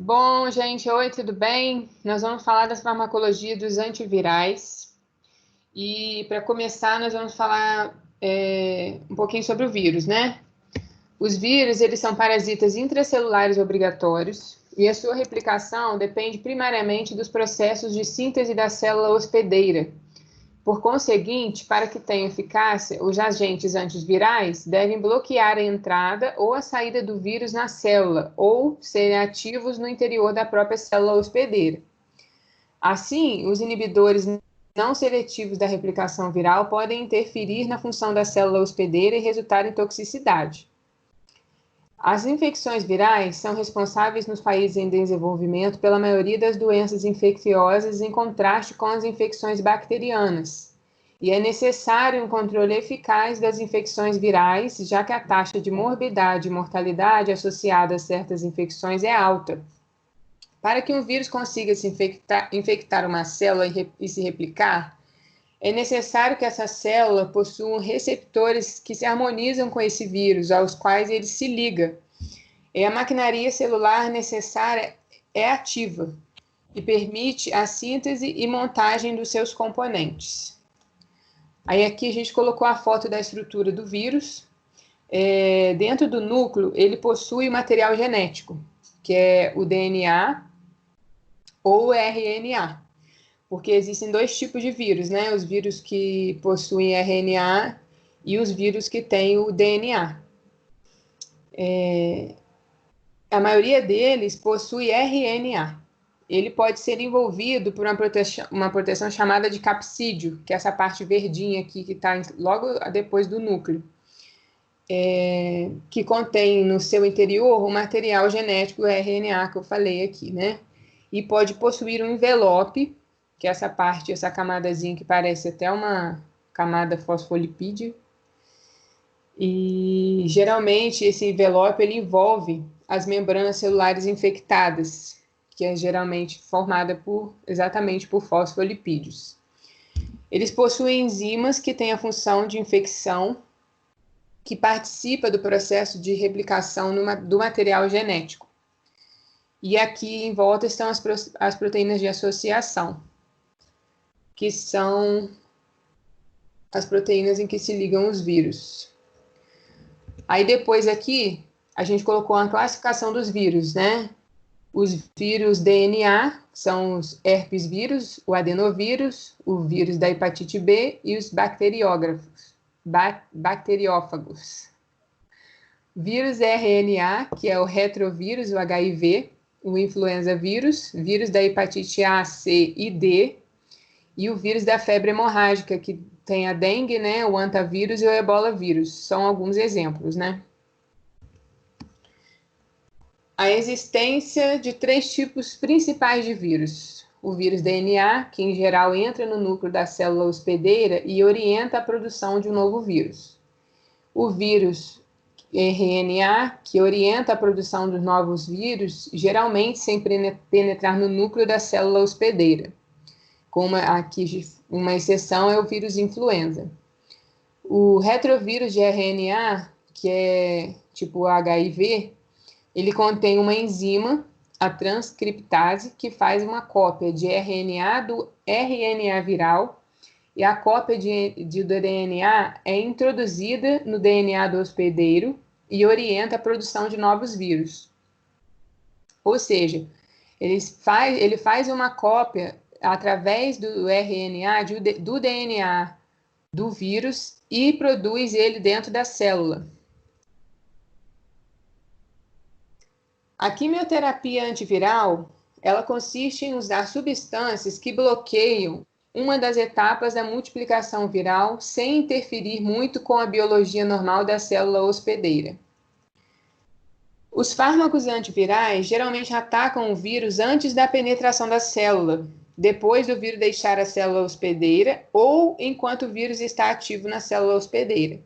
Bom, gente, oi, tudo bem? Nós vamos falar da farmacologia dos antivirais. E para começar, nós vamos falar um pouquinho sobre o vírus, né? Os vírus, eles são parasitas intracelulares obrigatórios e a sua replicação depende primariamente dos processos de síntese da célula hospedeira. Por conseguinte, para que tenha eficácia, os agentes antivirais devem bloquear a entrada ou a saída do vírus na célula ou serem ativos no interior da própria célula hospedeira. Assim, os inibidores não seletivos da replicação viral podem interferir na função da célula hospedeira e resultar em toxicidade. As infecções virais são responsáveis nos países em desenvolvimento pela maioria das doenças infecciosas, em contraste com as infecções bacterianas. E é necessário um controle eficaz das infecções virais, já que a taxa de morbidade e mortalidade associada a certas infecções é alta. Para que um vírus consiga se infectar uma célula e se replicar, é necessário que essa célula possua receptores que se harmonizam com esse vírus, aos quais ele se liga. A maquinaria celular necessária é ativa e permite a síntese e montagem dos seus componentes. Aí aqui a gente colocou a foto da estrutura do vírus. Dentro do núcleo, ele possui material genético, que é o DNA ou o RNA. Porque existem dois tipos de vírus, né? Os vírus que possuem RNA e os vírus que têm o DNA. A maioria deles possui RNA. Ele pode ser envolvido por uma proteção chamada de capsídio, que é essa parte verdinha aqui que está logo depois do núcleo, que contém no seu interior o material genético RNA que eu falei aqui, né? E pode possuir um envelope, que é essa parte, essa camadazinha que parece até uma camada fosfolipídia. E geralmente esse envelope ele envolve as membranas celulares infectadas, que é geralmente formada exatamente por fosfolipídios. Eles possuem enzimas que têm a função de infecção, que participa do processo de replicação do material genético. E aqui em volta estão as proteínas de associação, que são as proteínas em que se ligam os vírus. Aí depois aqui, a gente colocou uma classificação dos vírus, né? Os vírus DNA são os herpes vírus, o adenovírus, o vírus da hepatite B e os bacteriófagos. Vírus RNA, que é o retrovírus, o HIV, o influenza vírus, vírus da hepatite A, C e D, e o vírus da febre hemorrágica, que tem a dengue, né, o hantavírus e o ebola vírus. São alguns exemplos, né? A existência de três tipos principais de vírus. O vírus DNA, que em geral entra no núcleo da célula hospedeira e orienta a produção de um novo vírus. O vírus RNA, que orienta a produção dos novos vírus, geralmente sem penetrar no núcleo da célula hospedeira. Aqui uma exceção é o vírus influenza. O retrovírus de RNA, que é tipo HIV, ele contém uma enzima, a transcriptase, que faz uma cópia de RNA do RNA viral, e a cópia do DNA é introduzida no DNA do hospedeiro e orienta a produção de novos vírus. Ou seja, ele faz uma cópia através do RNA, do DNA do vírus e produz ele dentro da célula. A quimioterapia antiviral, ela consiste em usar substâncias que bloqueiam uma das etapas da multiplicação viral sem interferir muito com a biologia normal da célula hospedeira. Os fármacos antivirais geralmente atacam o vírus antes da penetração da célula, depois do vírus deixar a célula hospedeira ou enquanto o vírus está ativo na célula hospedeira.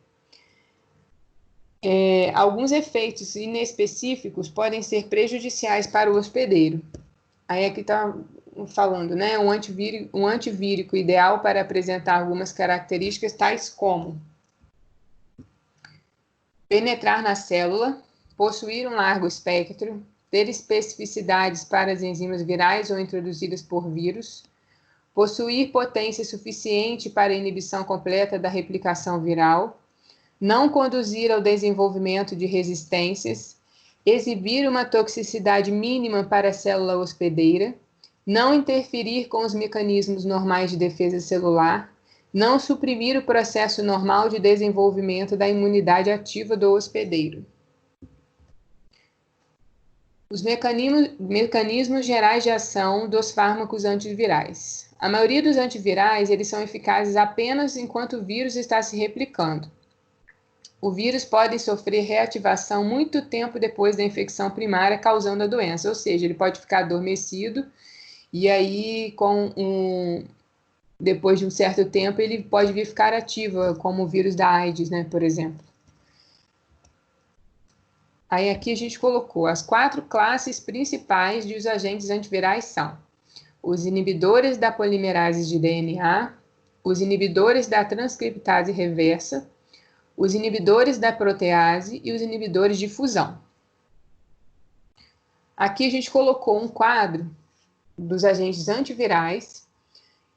Alguns efeitos inespecíficos podem ser prejudiciais para o hospedeiro. Aí aqui está falando, né? Um antivírico ideal para apresentar algumas características tais como penetrar na célula, possuir um largo espectro, ter especificidades para as enzimas virais ou introduzidas por vírus, possuir potência suficiente para a inibição completa da replicação viral, não conduzir ao desenvolvimento de resistências, exibir uma toxicidade mínima para a célula hospedeira, não interferir com os mecanismos normais de defesa celular, não suprimir o processo normal de desenvolvimento da imunidade ativa do hospedeiro. Os mecanismos gerais de ação dos fármacos antivirais. A maioria dos antivirais, eles são eficazes apenas enquanto o vírus está se replicando. O vírus pode sofrer reativação muito tempo depois da infecção primária, causando a doença, ou seja, ele pode ficar adormecido e aí, depois de um certo tempo, ele pode vir ficar ativo, como o vírus da AIDS, né, por exemplo. Aí aqui a gente colocou as 4 classes principais de os agentes antivirais são os inibidores da polimerase de DNA, os inibidores da transcriptase reversa, os inibidores da protease e os inibidores de fusão. Aqui a gente colocou um quadro dos agentes antivirais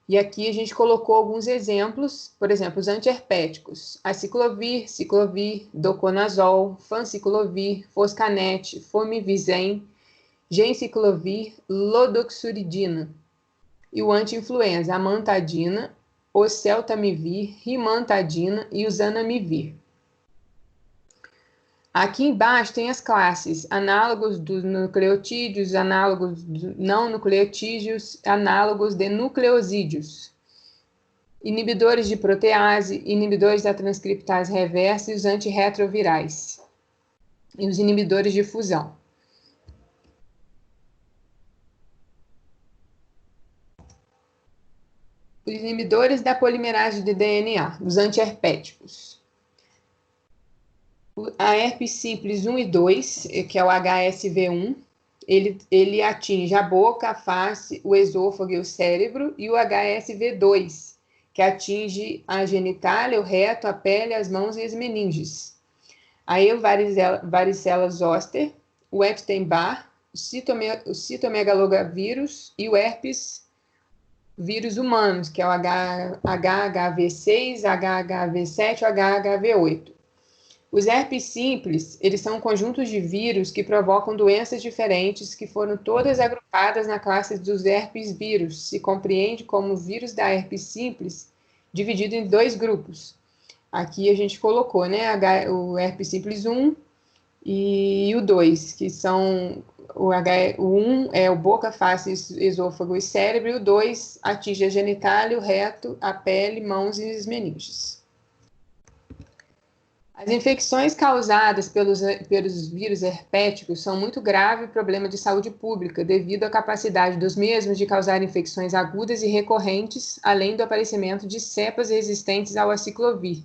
e aqui a gente colocou alguns exemplos, por exemplo, os antiherpéticos, aciclovir, ciclovir, doconazol, fanciclovir, foscanete, fomivizem, genciclovir, lodoxuridina. E o anti-influenza, amantadina, oseltamivir, rimantadina e o zanamivir. Aqui embaixo tem as classes, análogos dos nucleotídeos, análogos dos não nucleotídeos, análogos de nucleosídeos, inibidores de protease, inibidores da transcriptase reversa e os antirretrovirais, e os inibidores de fusão. Os inibidores da polimerase de DNA, os antiherpéticos. A herpes simples 1 e 2, que é o HSV1, ele atinge a boca, a face, o esôfago e o cérebro, e o HSV2, que atinge a genitália, o reto, a pele, as mãos e as meninges. Aí o varicela zoster, o Epstein-Barr, o citomegalovírus e o herpes vírus humanos, que é o HHV6, HHV7 e HHV8. Os herpes simples, eles são conjuntos de vírus que provocam doenças diferentes que foram todas agrupadas na classe dos herpes vírus. Se compreende como o vírus da herpes simples, dividido em 2 grupos. Aqui a gente colocou, né, o herpes simples 1 e o 2, que são o 1 é o boca, face, esôfago e cérebro, e o 2 atinge a genitália, o reto, a pele, mãos e as meninges. As infecções causadas pelos vírus herpéticos são muito grave problema de saúde pública, devido à capacidade dos mesmos de causar infecções agudas e recorrentes, além do aparecimento de cepas resistentes ao aciclovir,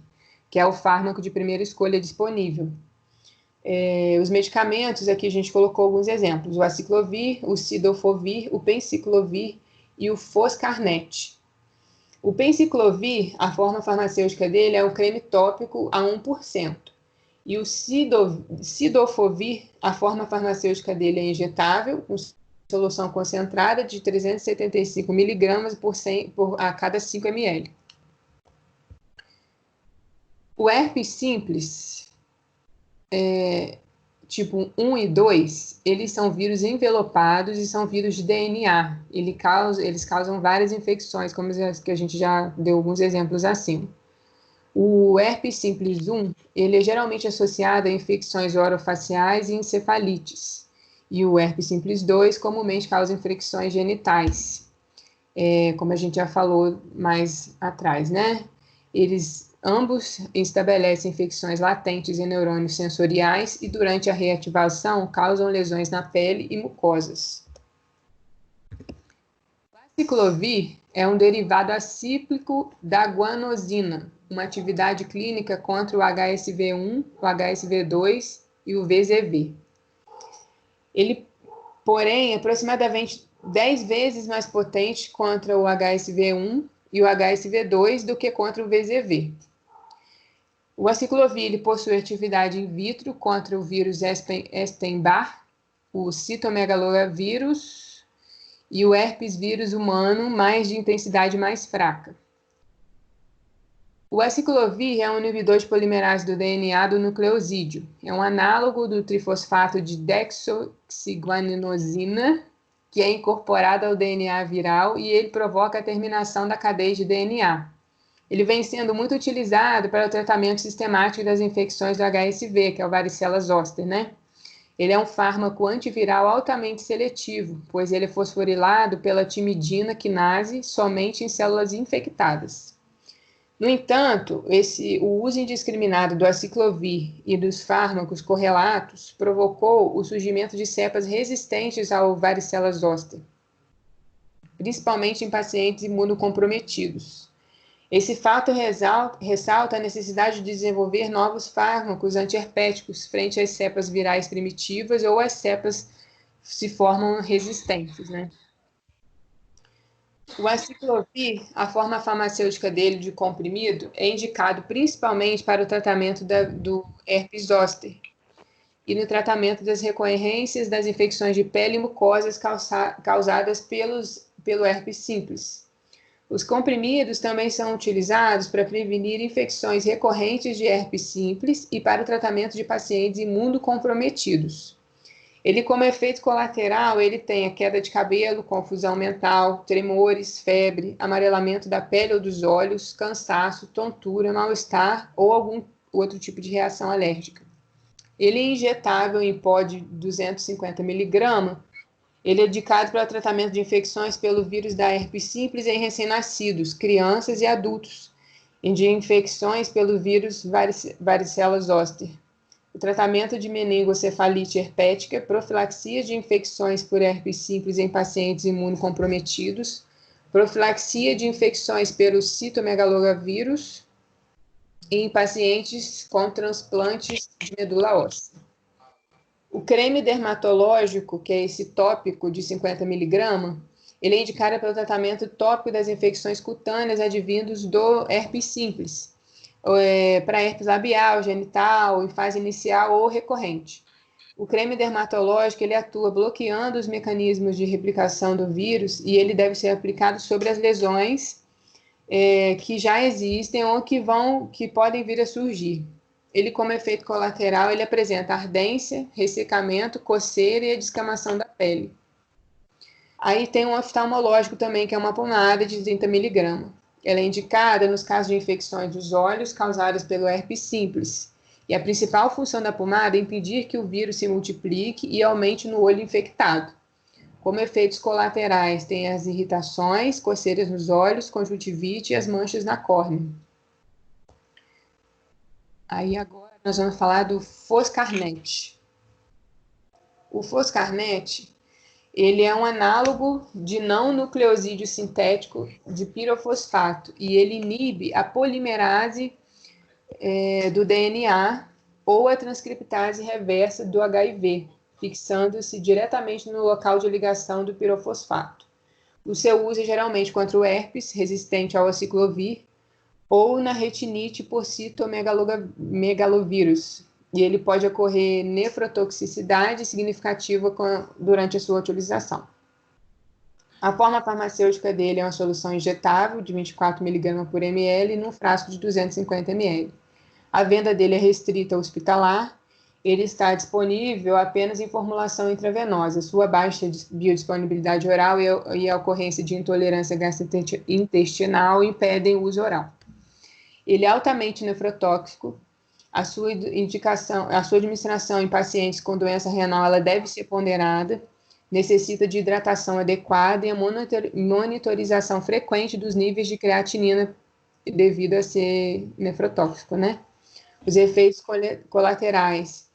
que é o fármaco de primeira escolha disponível. Os medicamentos, aqui a gente colocou alguns exemplos, o aciclovir, o cidofovir, o penciclovir e o foscarnet. O penciclovir, a forma farmacêutica dele é um creme tópico a 1%. E o cidofovir, a forma farmacêutica dele é injetável, com solução concentrada de 375 mg a cada 5 ml. O herpes simples, tipo 1 e 2, eles são vírus envelopados e são vírus de DNA. Eles causam várias infecções, como as que a gente já deu alguns exemplos acima. O herpes simples 1, ele é geralmente associado a infecções orofaciais e encefalites. E o herpes simples 2 comumente causa infecções genitais, como a gente já falou mais atrás, né? Ambos estabelecem infecções latentes em neurônios sensoriais e, durante a reativação, causam lesões na pele e mucosas. O aciclovir é um derivado acíclico da guanosina, uma atividade clínica contra o HSV1, o HSV2 e o VZV. Ele, porém, é aproximadamente 10 vezes mais potente contra o HSV1 e o HSV2 do que contra o VZV. O aciclovir possui atividade in vitro contra o vírus Epstein-Barr, o citomegalovírus e o herpes vírus humano, mais de intensidade mais fraca. O aciclovir é um inibidor de polimerase do DNA do nucleosídeo. É um análogo do trifosfato de desoxiguanosina, que é incorporado ao DNA viral, e ele provoca a terminação da cadeia de DNA. Ele vem sendo muito utilizado para o tratamento sistemático das infecções do HSV, que é o varicela zoster, né? Ele é um fármaco antiviral altamente seletivo, pois ele é fosforilado pela timidina quinase somente em células infectadas. No entanto, o uso indiscriminado do aciclovir e dos fármacos correlatos provocou o surgimento de cepas resistentes ao varicela zoster, principalmente em pacientes imunocomprometidos. Esse fato ressalta a necessidade de desenvolver novos fármacos antiherpéticos frente às cepas virais primitivas ou às cepas se formam resistentes, né? O aciclovir, a forma farmacêutica dele de comprimido, é indicado principalmente para o tratamento do herpes zoster e no tratamento das recorrências das infecções de pele e mucosas causadas pelo herpes simples. Os comprimidos também são utilizados para prevenir infecções recorrentes de herpes simples e para o tratamento de pacientes imunocomprometidos. Ele, como efeito colateral, ele tem a queda de cabelo, confusão mental, tremores, febre, amarelamento da pele ou dos olhos, cansaço, tontura, mal-estar ou algum outro tipo de reação alérgica. Ele é injetável em pó de 250 mg. Ele é indicado para o tratamento de infecções pelo vírus da herpes simples em recém-nascidos, crianças e adultos, e de infecções pelo vírus varicela zoster. O tratamento de meningocefalite herpética, profilaxia de infecções por herpes simples em pacientes imunocomprometidos, profilaxia de infecções pelo citomegalovírus em pacientes com transplantes de medula óssea. O creme dermatológico, que é esse tópico de 50 mg, ele é indicado para o tratamento tópico das infecções cutâneas advindos do herpes simples, para herpes labial, genital, em fase inicial ou recorrente. O creme dermatológico, ele atua bloqueando os mecanismos de replicação do vírus e ele deve ser aplicado sobre as lesões que já existem ou que podem vir a surgir. Ele, como efeito colateral, ele apresenta ardência, ressecamento, coceira e a descamação da pele. Aí tem um oftalmológico também, que é uma pomada de 30 mg. Ela é indicada nos casos de infecções dos olhos causadas pelo herpes simples. E a principal função da pomada é impedir que o vírus se multiplique e aumente no olho infectado. Como efeitos colaterais, tem as irritações, coceiras nos olhos, conjuntivite e as manchas na córnea. Aí agora nós vamos falar do Foscarnet. O Foscarnet, ele é um análogo de não nucleosídeo sintético de pirofosfato e ele inibe a polimerase do DNA ou a transcriptase reversa do HIV, fixando-se diretamente no local de ligação do pirofosfato. O seu uso é geralmente contra o herpes resistente ao aciclovir ou na retinite por citomegalovírus, e ele pode ocorrer nefrotoxicidade significativa durante a sua utilização. A forma farmacêutica dele é uma solução injetável de 24 mg por ml num frasco de 250 ml. A venda dele é restrita hospitalar, ele está disponível apenas em formulação intravenosa. Sua baixa biodisponibilidade oral e a ocorrência de intolerância gastrointestinal impedem o uso oral. Ele é altamente nefrotóxico. A sua administração em pacientes com doença renal ela deve ser ponderada, necessita de hidratação adequada e a monitorização frequente dos níveis de creatinina devido a ser nefrotóxico, né? Os efeitos colaterais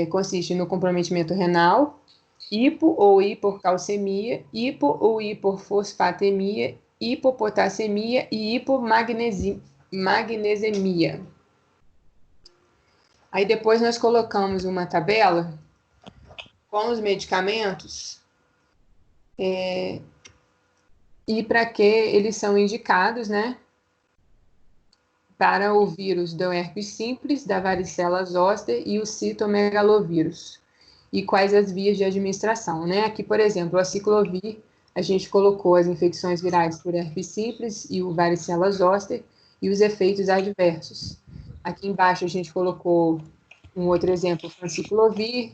consistem no comprometimento renal, hipo ou hiporcalcemia, hipo ou hiporfosfatemia, hipopotassemia e hipomagnesemia. Aí depois nós colocamos uma tabela com os medicamentos e para que eles são indicados, né? Para o vírus do herpes simples, da varicela zoster e o citomegalovírus. e quais as vias de administração, né? Aqui, por exemplo, a ciclovir, a gente colocou as infecções virais por herpes simples e o varicela zoster e os efeitos adversos. Aqui embaixo a gente colocou um outro exemplo, fanciclovir,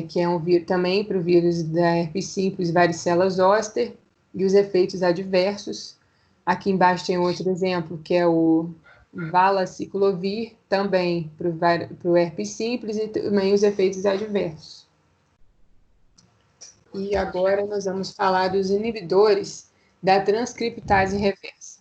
que é um vírus também para o vírus da herpes simples, varicela zoster, e os efeitos adversos. Aqui embaixo tem outro exemplo, que é o valaciclovir, também para o herpes simples e também os efeitos adversos. E agora nós vamos falar dos inibidores da transcriptase reversa.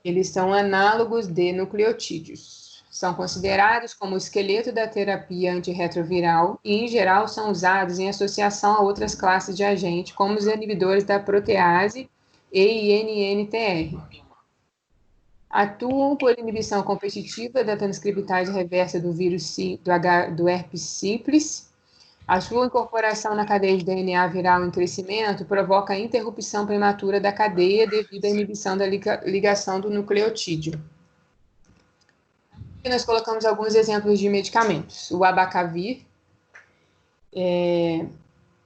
Eles são análogos de nucleotídeos. São considerados como o esqueleto da terapia antirretroviral e, em geral, são usados em associação a outras classes de agente, como os inibidores da protease e INNTR. Atuam por inibição competitiva da transcriptase reversa do vírus do herpes simples. A sua incorporação na cadeia de DNA viral em crescimento provoca a interrupção prematura da cadeia devido à inibição da ligação do nucleotídeo. E nós colocamos alguns exemplos de medicamentos. O abacavir,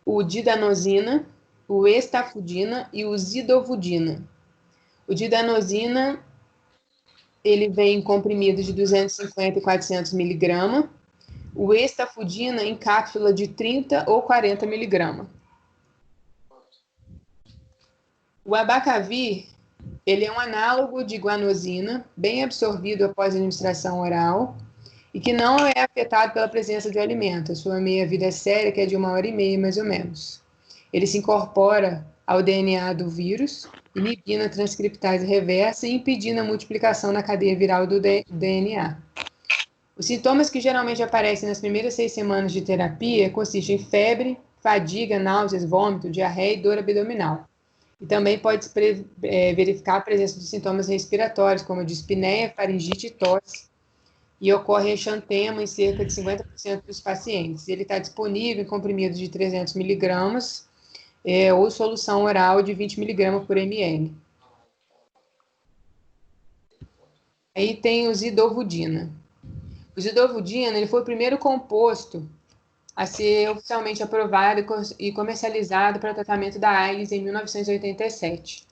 o didanosina, o estafudina e o zidovudina. O didanosina, ele vem em comprimido de 250 e 400 miligramas. O estafudina em cápsula de 30 ou 40 miligramas. O abacavir, ele é um análogo de guanosina, bem absorvido após a administração oral, e que não é afetado pela presença de alimento. A sua meia-vida sérica é de 1h30, mais ou menos. Ele se incorpora ao DNA do vírus, inibindo a transcriptase reversa e impedindo a multiplicação na cadeia viral do DNA. Os sintomas que geralmente aparecem nas primeiras 6 semanas de terapia consistem em febre, fadiga, náuseas, vômito, diarreia e dor abdominal. E também pode-se verificar a presença de sintomas respiratórios, como dispneia, faringite e tosse, e ocorre exantema em cerca de 50% dos pacientes. Ele está disponível em comprimidos de 300 miligramas ou solução oral de 20 miligramas por ml. Aí tem o zidovudina. O zidovudina, ele foi o primeiro composto a ser oficialmente aprovado e comercializado para o tratamento da AIDS em 1987.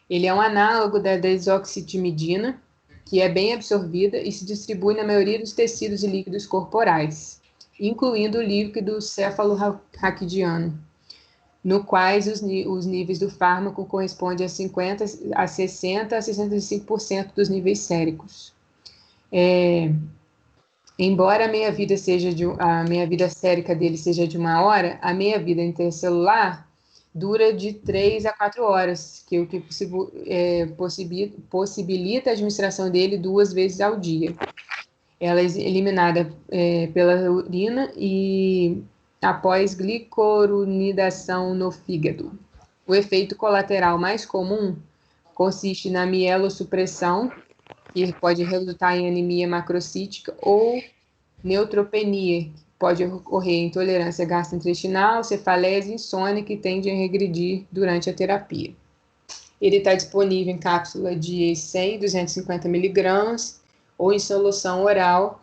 Ele é um análogo da desoxitimidina, que é bem absorvida e se distribui na maioria dos tecidos e líquidos corporais, incluindo o líquido cefalorraquidiano, no quais os níveis do fármaco correspondem a 50, a 60 a 65% dos níveis séricos. Embora a meia-vida sérica dele seja de 1 hora, a meia-vida intercelular dura de 3 a 4 horas, que é o que possibilita a administração dele 2 vezes ao dia. Ela é eliminada pela urina e após glicoronidação no fígado. O efeito colateral mais comum consiste na mielossupressão, que pode resultar em anemia macrocítica, ou neutropenia, que pode ocorrer intolerância gastrointestinal, cefaleia e insônia, que tendem a regredir durante a terapia. Ele está disponível em cápsula de 100, 250 miligramas, ou em solução oral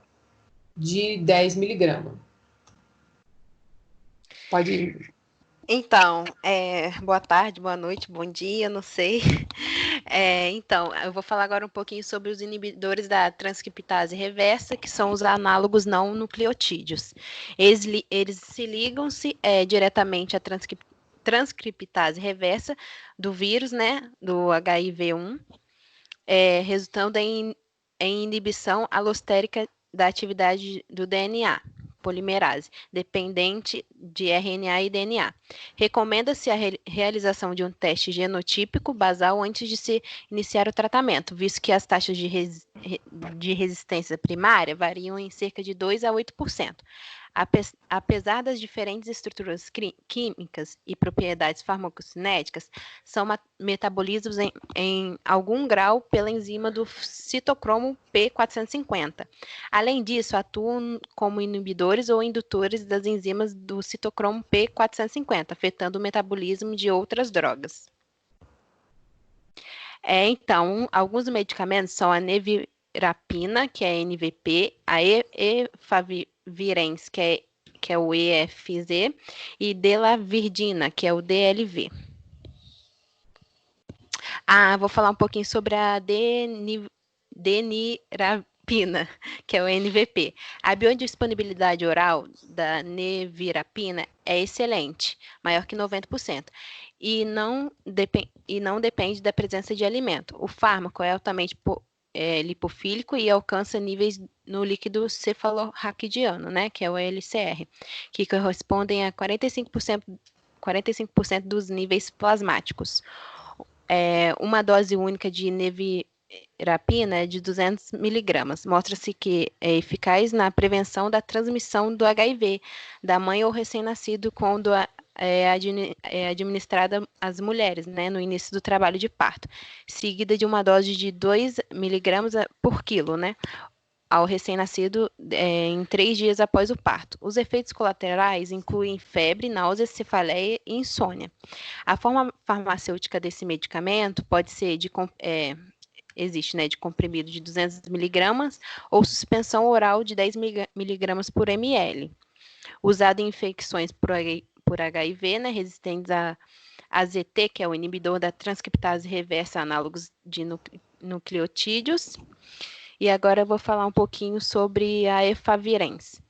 de 10 miligramas. Pode ir. Então, boa tarde, boa noite, bom dia, não sei. Então, eu vou falar agora um pouquinho sobre os inibidores da transcriptase reversa, que são os análogos não nucleotídeos. Eles se ligam-se diretamente à transcriptase reversa do vírus, né, do HIV-1, resultando em inibição alostérica da atividade do DNA, polimerase, dependente de RNA e DNA. Recomenda-se a realização de um teste genotípico basal antes de se iniciar o tratamento, visto que as taxas de resistência primária variam em cerca de 2 a 8%. Apesar das diferentes estruturas químicas e propriedades farmacocinéticas, são metabolizados em algum grau pela enzima do citocromo P450. Além disso, atuam como inibidores ou indutores das enzimas do citocromo P450, afetando o metabolismo de outras drogas. Então, alguns medicamentos são a nevirapina, que é NVP, a efavirenz, que que é o EFZ, e delavirdina, que é o DLV. Vou falar um pouquinho sobre a denirapina, que é o NVP. A biodisponibilidade oral da nevirapina é excelente, maior que 90%, e não depende da presença de alimento. O fármaco é altamente lipofílico e alcança níveis no líquido cefalorraquidiano, né, que é o LCR, que correspondem a 45% dos níveis plasmáticos. Uma dose única de nevirapina é de 200 miligramas. Mostra-se que é eficaz na prevenção da transmissão do HIV da mãe ou recém-nascido quando é administrada às mulheres, né, no início do trabalho de parto, seguida de uma dose de 2 miligramas por quilo, né, ao recém-nascido em 3 dias após o parto. Os efeitos colaterais incluem febre, náusea, cefaleia e insônia. A forma farmacêutica desse medicamento pode ser existe, né, de comprimido de 200 miligramas ou suspensão oral de 10 miligramas por ml. Usado em infecções por HIV, né, resistentes a AZT, que é o inibidor da transcriptase reversa, análogos de nucleotídeos. E agora eu vou falar um pouquinho sobre a efavirenz.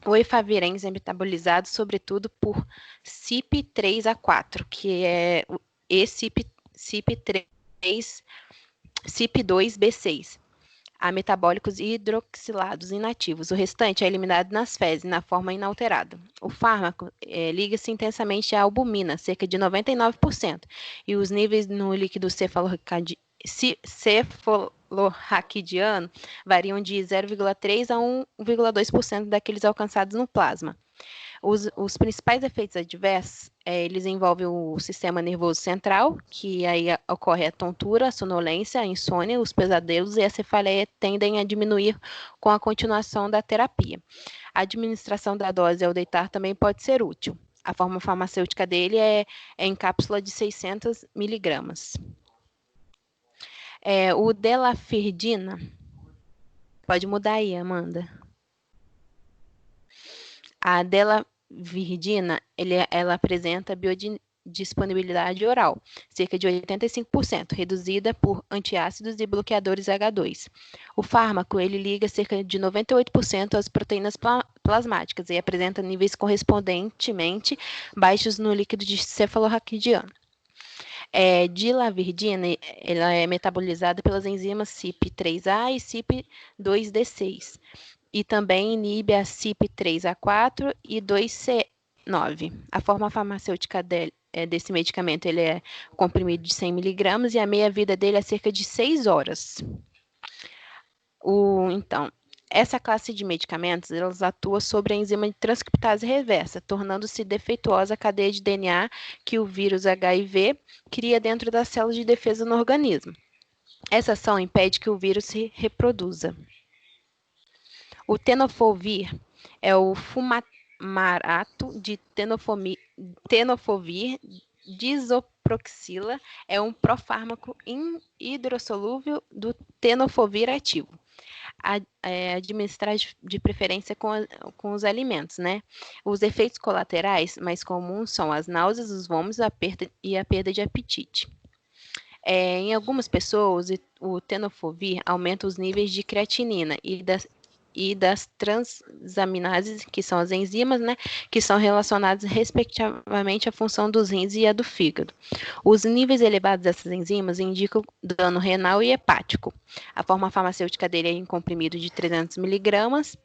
O efavirenz é metabolizado, sobretudo, por CYP3A4, que é o CYP2B6, a metabólicos hidroxilados inativos. O restante é eliminado nas fezes, na forma inalterada. O fármaco liga-se intensamente à albumina, cerca de 99%, e os níveis no líquido cefalorraquidiano variam de 0,3% a 1,2% daqueles alcançados no plasma. Os principais efeitos adversos, eles envolvem o sistema nervoso central, que aí ocorre a tontura, a sonolência, a insônia, os pesadelos e a cefaleia tendem a diminuir com a continuação da terapia. A administração da dose ao deitar também pode ser útil. A forma farmacêutica dele é em cápsula de 600 miligramas. O delafirdina, pode mudar aí, Amanda. A delavirdina, ela apresenta biodisponibilidade oral, cerca de 85%, reduzida por antiácidos e bloqueadores H2. O fármaco, ele liga cerca de 98% às proteínas plasmáticas e apresenta níveis correspondentemente baixos no líquido de cefalorraquidiano. Delavirdina, ela é metabolizada pelas enzimas CYP3A e CYP2D6, e também inibe a CYP3A4 e 2C9. A forma farmacêutica desse medicamento, ele é comprimido de 100 miligramas e a meia-vida dele é cerca de 6 horas. Então, essa classe de medicamentos, elas atuam sobre a enzima de transcriptase reversa, tornando-se defeituosa a cadeia de DNA que o vírus HIV cria dentro das células de defesa no organismo. Essa ação impede que o vírus se reproduza. O tenofovir é o fumarato de tenofovir disoproxila, é um profármaco hidrossolúvel do tenofovir ativo. Administrar de preferência com os alimentos, né? Os efeitos colaterais mais comuns são as náuseas, os vômitos e a perda de apetite. Em algumas pessoas, o tenofovir aumenta os níveis de creatinina e das transaminases, que são as enzimas, né, que são relacionadas respectivamente à função dos rins e à do fígado. Os níveis elevados dessas enzimas indicam dano renal e hepático. A forma farmacêutica dele é em comprimido de 300 miligramas,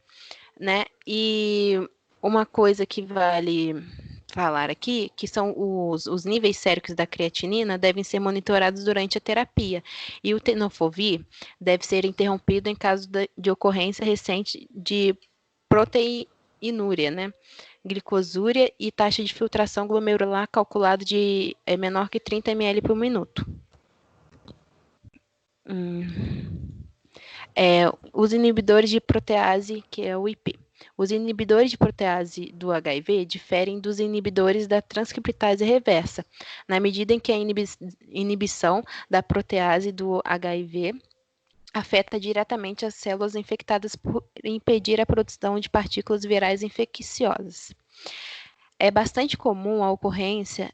né, e uma coisa que vale falar aqui, que são os níveis séricos da creatinina devem ser monitorados durante a terapia, e o tenofovir deve ser interrompido em caso de ocorrência recente de proteinúria, né, glicosúria e taxa de filtração glomerular calculado de menor que 30 ml por minuto. Os inibidores de protease, que é o IP. Os inibidores de protease do HIV diferem dos inibidores da transcriptase reversa, na medida em que a inibição da protease do HIV afeta diretamente as células infectadas por impedir a produção de partículas virais infecciosas. É bastante comum a ocorrência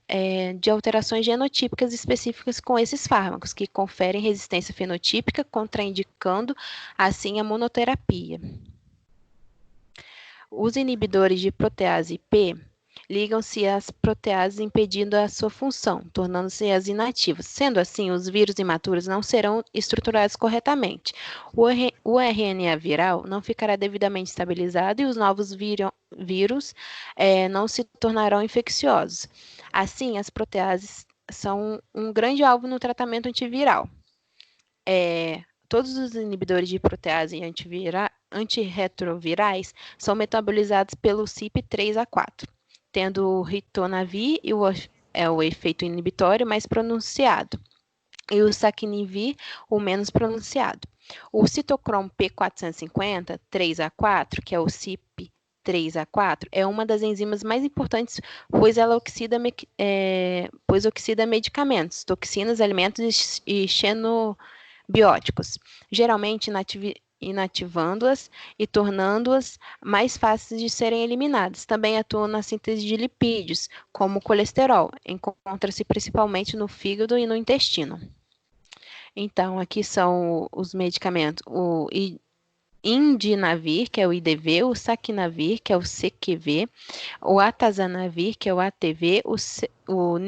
de alterações genotípicas específicas com esses fármacos, que conferem resistência fenotípica, contraindicando, assim, a monoterapia. Os inibidores de protease P ligam-se às proteases impedindo a sua função, tornando-se as inativas. Sendo assim, os vírus imaturos não serão estruturados corretamente. O RNA viral não ficará devidamente estabilizado e os novos vírus não se tornarão infecciosos. Assim, as proteases são um grande alvo no tratamento antiviral. Todos os inibidores de protease antirretrovirais são metabolizados pelo CYP3A4, tendo o ritonavir o efeito inibitório mais pronunciado, e o saquinavir o menos pronunciado. O citocromo P450, 3A4, que é o CYP3A4, é uma das enzimas mais importantes, pois ela oxida medicamentos, toxinas, alimentos e xenobióticos, geralmente inativando-as e tornando-as mais fáceis de serem eliminadas. Também atua na síntese de lipídios, como o colesterol. Encontra-se principalmente no fígado e no intestino. Então, aqui são os medicamentos. O Indinavir, que é o IDV, o Saquinavir, que é o CQV, o Atazanavir, que é o ATV, o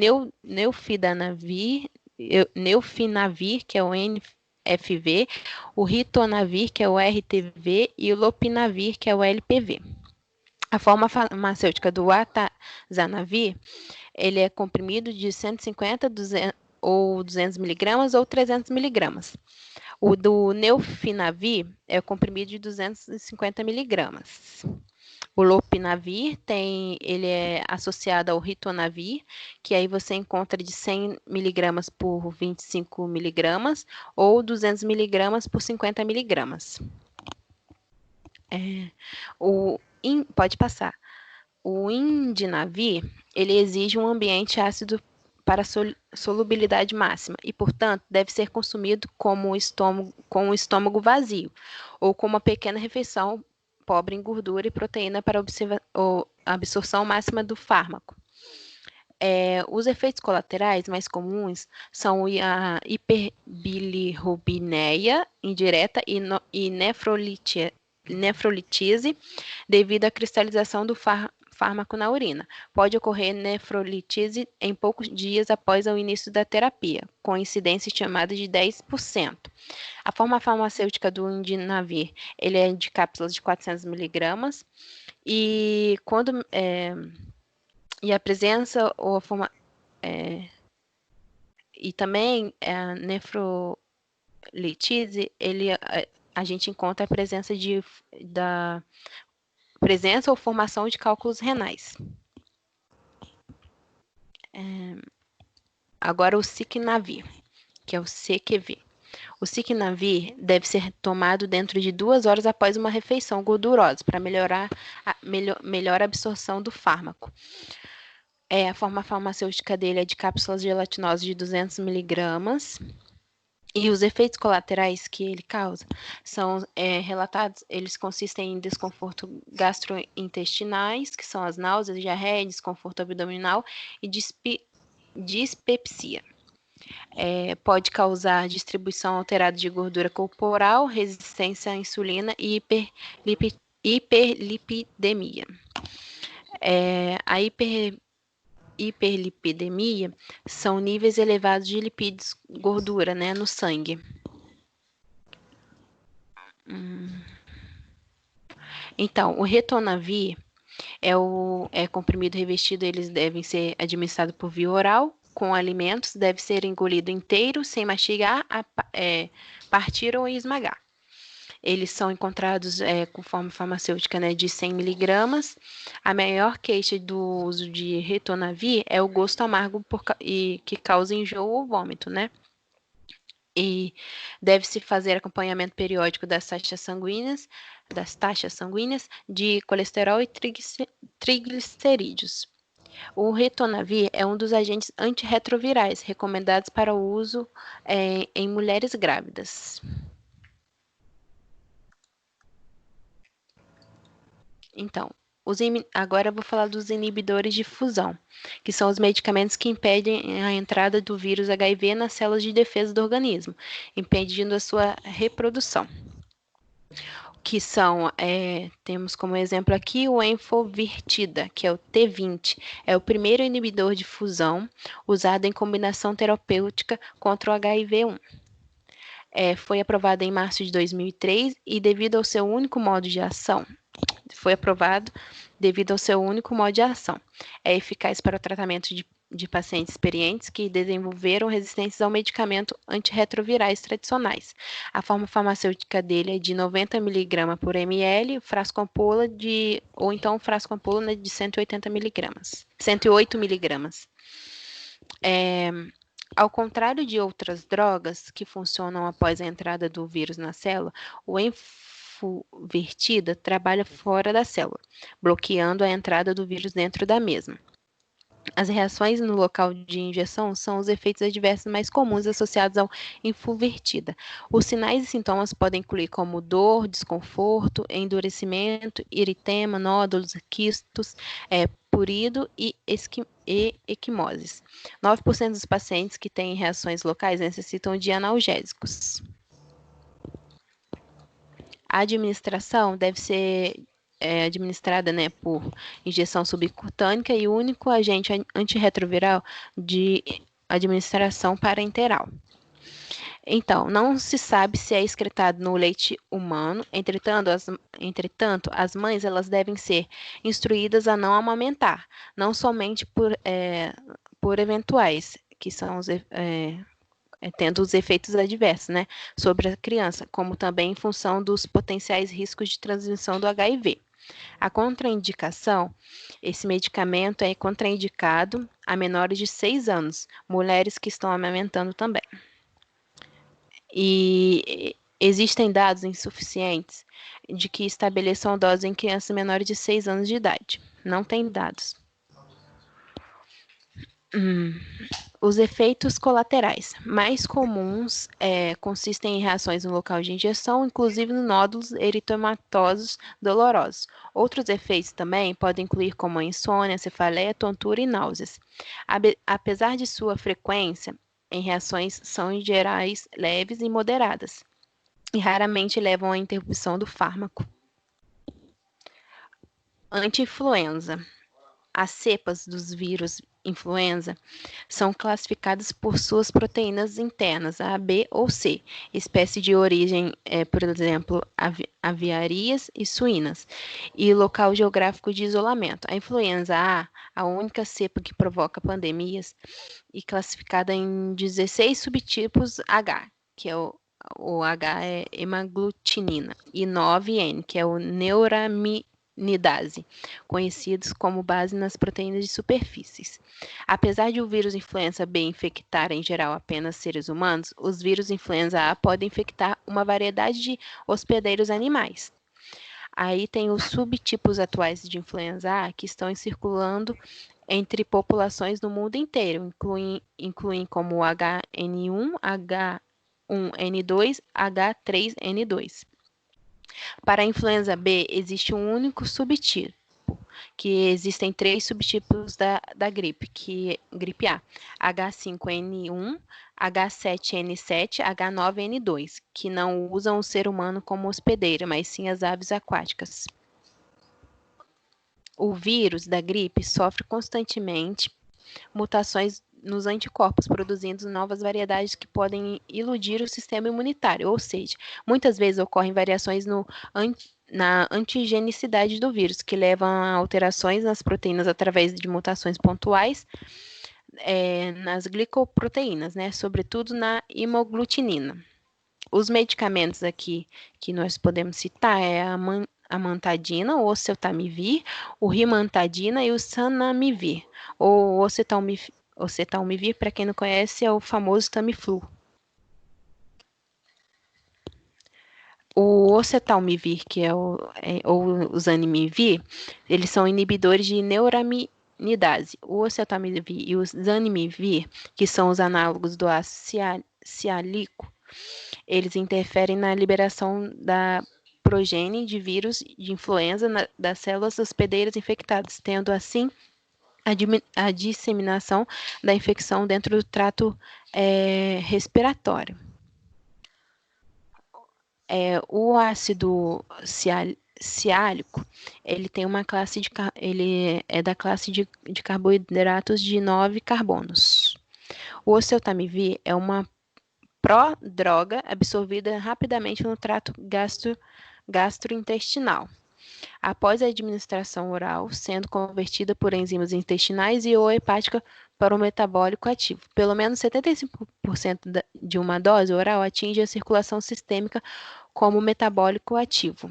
Neufenavir, que é o NFV, o Ritonavir, que é o RTV, e o Lopinavir, que é o LPV. A forma farmacêutica do Atazanavir, ele é comprimido de 150, 200, ou 200 miligramas ou 300 miligramas. O do Neufenavir é o comprimido de 250 miligramas. O Lopinavir ele é associado ao Ritonavir, que aí você encontra de 100 miligramas por 25 miligramas ou 200 miligramas por 50 miligramas. Pode passar. O Indinavir, ele exige um ambiente ácido para solubilidade máxima e, portanto, deve ser consumido com o estômago vazio ou com uma pequena refeição pobre em gordura e proteína para a absorção máxima do fármaco. Os efeitos colaterais mais comuns são a hiperbilirrubinemia indireta e nefrolitise devido à cristalização do fármaco na urina. Pode ocorrer nefrolitise em poucos dias após o início da terapia, com incidência estimada de 10%. A forma farmacêutica do Indinavir, ele é de cápsulas de 400 miligramas e a presença ou a forma e também a nefrolitise, a gente encontra a presença ou formação de cálculos renais. Agora o Saquinavir, que é o CQV. O Saquinavir deve ser tomado dentro de 2 horas após uma refeição gordurosa, para melhor absorção do fármaco. A forma farmacêutica dele é de cápsulas gelatinosas de 200 miligramas. E os efeitos colaterais que ele causa são relatados, eles consistem em desconforto gastrointestinais, que são as náuseas, diarreia, desconforto abdominal e dispepsia. Pode causar distribuição alterada de gordura corporal, resistência à insulina e hiperlipidemia. A hiperlipidemia são níveis elevados de lipídios, gordura, no sangue. Então, o Ritonavir é comprimido revestido, eles devem ser administrados por via oral, com alimentos, deve ser engolido inteiro, sem mastigar, partir ou esmagar. Eles são encontrados com forma farmacêutica de 100 miligramas. A maior queixa do uso de Ritonavir é o gosto amargo que causa enjoo ou vômito, E deve-se fazer acompanhamento periódico das taxas sanguíneas de colesterol e triglicerídeos. O Ritonavir é um dos agentes antirretrovirais recomendados para o uso em mulheres grávidas. Então, agora eu vou falar dos inibidores de fusão, que são os medicamentos que impedem a entrada do vírus HIV nas células de defesa do organismo, impedindo a sua reprodução. Que são, temos como exemplo aqui o enfovirtida, que é o T20, é o primeiro inibidor de fusão usado em combinação terapêutica contra o HIV-1. Foi aprovado em março de 2003 e devido ao seu único modo de ação, é eficaz para o tratamento de pacientes experientes que desenvolveram resistência ao medicamento antirretrovirais tradicionais. A forma farmacêutica dele é de 90 mg por ml, frasco-ampola ou então frasco-ampola de 108 mg. Ao contrário de outras drogas que funcionam após a entrada do vírus na célula, o enfovirtida trabalha fora da célula, bloqueando a entrada do vírus dentro da mesma. As reações no local de injeção são os efeitos adversos mais comuns associados ao enfovirtida. Os sinais e sintomas podem incluir como dor, desconforto, endurecimento, eritema, nódulos, quistos, purido e equimoses. 9% dos pacientes que têm reações locais necessitam de analgésicos. A administração deve ser administrada por injeção subcutânea e o único agente antirretroviral de administração parenteral. Então, não se sabe se é excretado no leite humano, entretanto, as mães elas devem ser instruídas a não amamentar, não somente por eventuais, que são tendo os efeitos adversos, sobre a criança, como também em função dos potenciais riscos de transmissão do HIV. A contraindicação, esse medicamento é contraindicado a menores de 6 anos, mulheres que estão amamentando também. E existem dados insuficientes de que estabeleçam dose em crianças menores de 6 anos de idade. Não tem dados. Os efeitos colaterais mais comuns consistem em reações no local de injeção, inclusive no nódulos eritematosos dolorosos. Outros efeitos também podem incluir como a insônia, cefaleia, tontura e náuseas. Apesar de sua frequência, em reações são em gerais leves e moderadas, e raramente levam à interrupção do fármaco. Anti-influenza. As cepas dos vírus influenza são classificadas por suas proteínas internas, A, B ou C, espécie de origem, por exemplo, aviárias e suínas, e local geográfico de isolamento. A influenza A, a única cepa que provoca pandemias, e classificada em 16 subtipos H, que é o H é hemaglutinina, e 9N, que é o neuraminidase, conhecidos como base nas proteínas de superfícies. Apesar de o vírus influenza B infectar em geral apenas seres humanos, os vírus influenza A podem infectar uma variedade de hospedeiros animais. Aí tem os subtipos atuais de influenza A que estão circulando entre populações do mundo inteiro, incluem como o HN1, H1N2, H3N2. Para a influenza B, existe um único subtipo, que existem 3 subtipos da gripe, que é gripe A, H5N1, H7N7, H9N2, que não usam o ser humano como hospedeiro, mas sim as aves aquáticas. O vírus da gripe sofre constantemente mutações nos anticorpos, produzindo novas variedades que podem iludir o sistema imunitário, ou seja, muitas vezes ocorrem variações na antigenicidade do vírus, que levam a alterações nas proteínas através de mutações pontuais nas glicoproteínas, sobretudo na hemaglutinina. Os medicamentos aqui que nós podemos citar é a amantadina, o oseltamivir, o rimantadina e o sanamivir, ou oseltamivir, para quem não conhece, é o famoso Tamiflu. O oseltamivir, que ou o zanimivir, eles são inibidores de neuraminidase. O oseltamivir e o zanimivir, que são os análogos do ácido ciálico, eles interferem na liberação da progenie de vírus de influenza das células hospedeiras infectadas, tendo assim a disseminação da infecção dentro do trato respiratório. O ácido ciálico, ele tem uma classe ele é da classe de carboidratos de 9 carbonos. O oseltamivir é uma prodroga absorvida rapidamente no trato gastrointestinal, após a administração oral, sendo convertida por enzimas intestinais e ou hepática para o metabólico ativo. Pelo menos 75% de uma dose oral atinge a circulação sistêmica como metabólico ativo.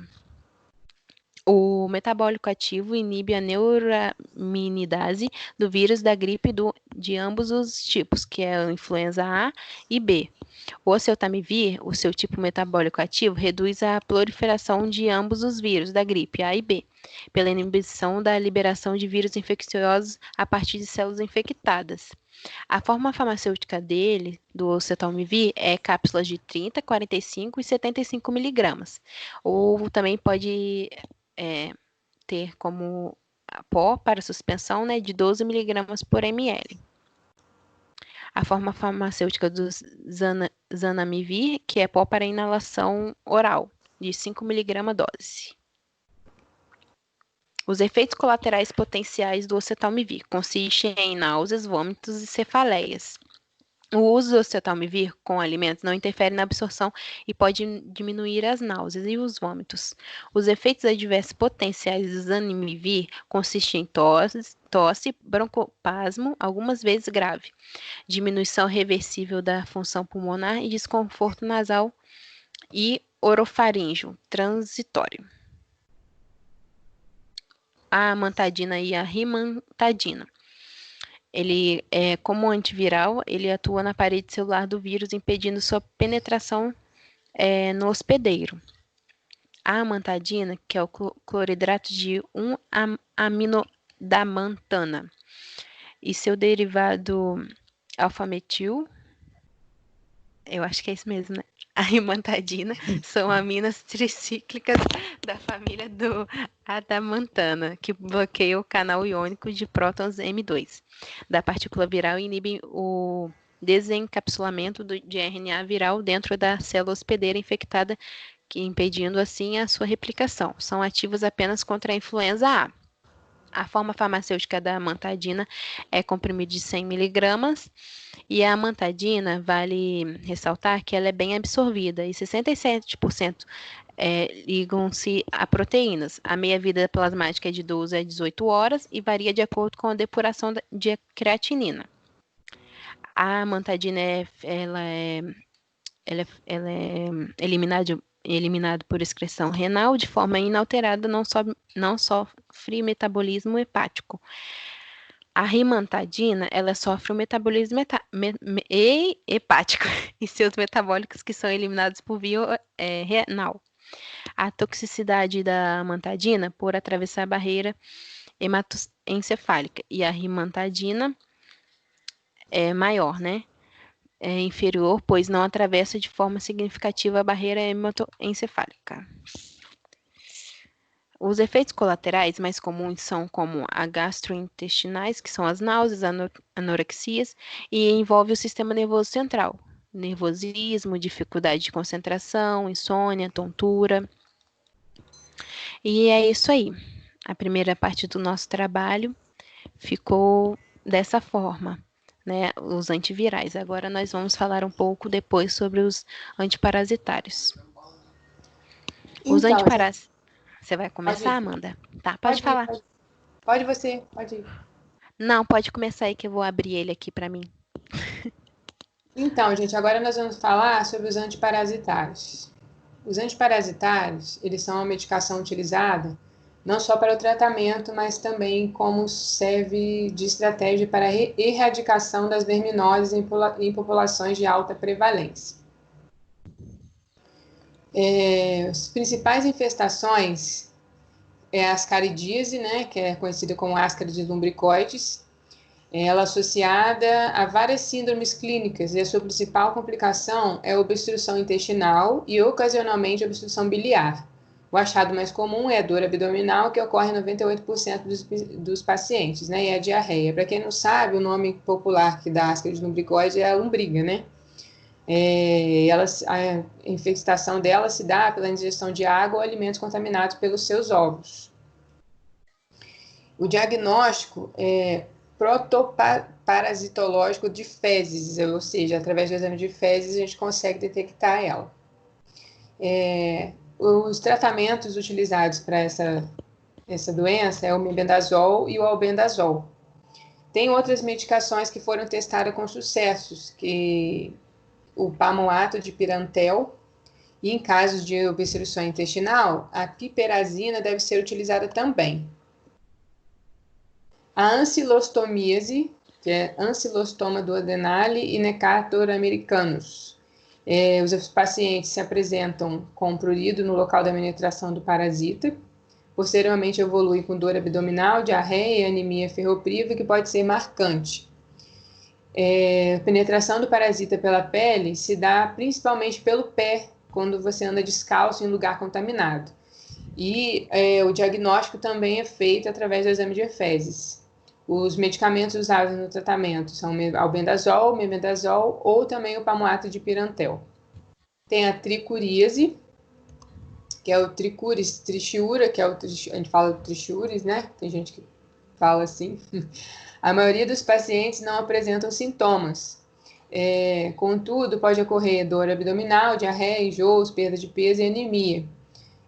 O metabólico ativo inibe a neuraminidase do vírus da gripe de ambos os tipos, que é a influenza A e B. O oseltamivir, o seu tipo metabólico ativo, reduz a proliferação de ambos os vírus da gripe A e B, pela inibição da liberação de vírus infecciosos a partir de células infectadas. A forma farmacêutica do oseltamivir, é cápsulas de 30, 45 e 75 miligramas. Ou também pode ter como pó para suspensão, né, de 12 miligramas por ml. A forma farmacêutica do zanamivir, que é pó para inalação oral, de 5 miligramas dose. Os efeitos colaterais potenciais do oseltamivir consistem em náuseas, vômitos e cefaleias. O uso do oseltamivir com alimentos não interfere na absorção e pode diminuir as náuseas e os vômitos. Os efeitos adversos potenciais do zanamivir consistem em tosse, broncopasmo, algumas vezes grave, diminuição reversível da função pulmonar e desconforto nasal e orofaríngeo transitório. A amantadina e a rimantadina. Ele, como antiviral, ele atua na parede celular do vírus, impedindo sua penetração no hospedeiro. A amantadina, que é o cloridrato de 1-aminodamantana, e seu derivado alfametil, eu acho que é isso mesmo, né? A rimantadina são aminas tricíclicas da família do adamantana, que bloqueiam o canal iônico de prótons M2 da partícula viral e inibem o desencapsulamento de RNA viral dentro da célula hospedeira infectada, impedindo assim a sua replicação. São ativos apenas contra a influenza A. A forma farmacêutica da amantadina é comprimido de 100 miligramas, e a amantadina, vale ressaltar que ela é bem absorvida, e 67% ligam-se a proteínas. A meia-vida plasmática é de 12 a 18 horas e varia de acordo com a depuração de creatinina. A amantadina ela é eliminado por excreção renal de forma inalterada, não sofre metabolismo hepático. A rimantadina, ela sofre o metabolismo hepático e seus metabólicos que são eliminados por via renal. A toxicidade da amantadina por atravessar a barreira hematoencefálica, e a rimantadina é maior, né? É inferior, pois não atravessa de forma significativa a barreira hematoencefálica. Os efeitos colaterais mais comuns são como a gastrointestinais, que são as náuseas, anorexias, e envolve o sistema nervoso central, nervosismo, dificuldade de concentração, insônia, tontura. E é isso aí. A primeira parte do nosso trabalho ficou dessa forma, né, os antivirais. Agora nós vamos falar um pouco depois sobre os antiparasitários. Os antiparasitários. Você vai começar, Amanda? Tá, pode falar. Pode ir. Não, pode começar aí que eu vou abrir ele aqui para mim. Então, gente, agora nós vamos falar sobre os antiparasitários. Os antiparasitários, eles são uma medicação utilizada não só para o tratamento, mas também como serve de estratégia para a erradicação das verminoses em populações de alta prevalência. As principais infestações é a ascaridíase, né, que é conhecida como Ascaris lumbricoides. Ela é associada a várias síndromes clínicas, e a sua principal complicação é a obstrução intestinal e, ocasionalmente, a obstrução biliar. O achado mais comum é a dor abdominal, que ocorre em 98% dos pacientes, né? E a diarreia. Para quem não sabe, o nome popular que dá ascaris lumbricoide é a lombriga, né? A infestação dela se dá pela ingestão de água ou alimentos contaminados pelos seus ovos. O diagnóstico é protoparasitológico de fezes, ou seja, através do exame de fezes a gente consegue detectar ela. Os tratamentos utilizados para essa doença é o mebendazol e o albendazol. Tem outras medicações que foram testadas com sucessos, que o palmoato de pirantel, e em casos de obstrução intestinal, a piperazina deve ser utilizada também. A ancilostomíase, que é ancilostoma duodenale e necator americanus. Os pacientes se apresentam com prurido no local da penetração do parasita. Posteriormente evolui com dor abdominal, diarreia e anemia ferropriva, que pode ser marcante. A penetração do parasita pela pele se dá principalmente pelo pé, quando você anda descalço em lugar contaminado. E o diagnóstico também é feito através do exame de fezes. Os medicamentos usados no tratamento são albendazol, mebendazol ou também o palmoato de pirantel. Tem a tricuríase, que é o tricuris trichiura, que é a gente fala trichiuris, né? Tem gente que fala assim. A maioria dos pacientes não apresentam sintomas. Contudo, pode ocorrer dor abdominal, diarreia, enjoos, perda de peso e anemia.